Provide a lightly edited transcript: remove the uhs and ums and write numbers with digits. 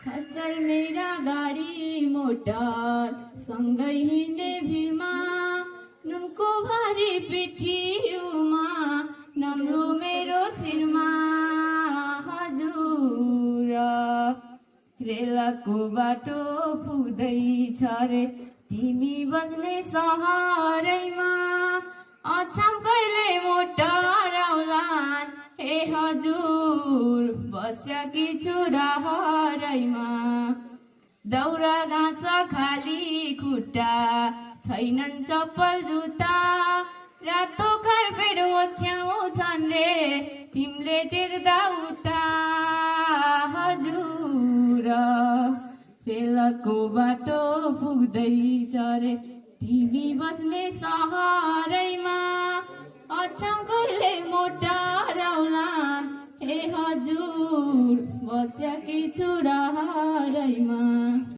खच्चै मेरा गाडी मोटर सँगै हिँड्ने भिरमा नुनको भारी पिठीमा नम्लो मेरो शिरमा हजुर रेलको बाटो पुग्दैछ रे तिमी बस्ने सहरैमा अछाम कहिले मोटर आउलान् हे हजुर बस्याकी छु रहरैमा दौरा घाँस खाली खुट्टा छैनन् चप्पल जुत्ता रातो कार्पेट ओछ्याउँछन् रे तिमीले टेर्दा उता हजुर रेलको बाटो पुग्दैछ रे तिमी बस्ने सहरैमा अछाम कहिले मोटर आउलान् हे हजुर बस्याकी छु रहरैमा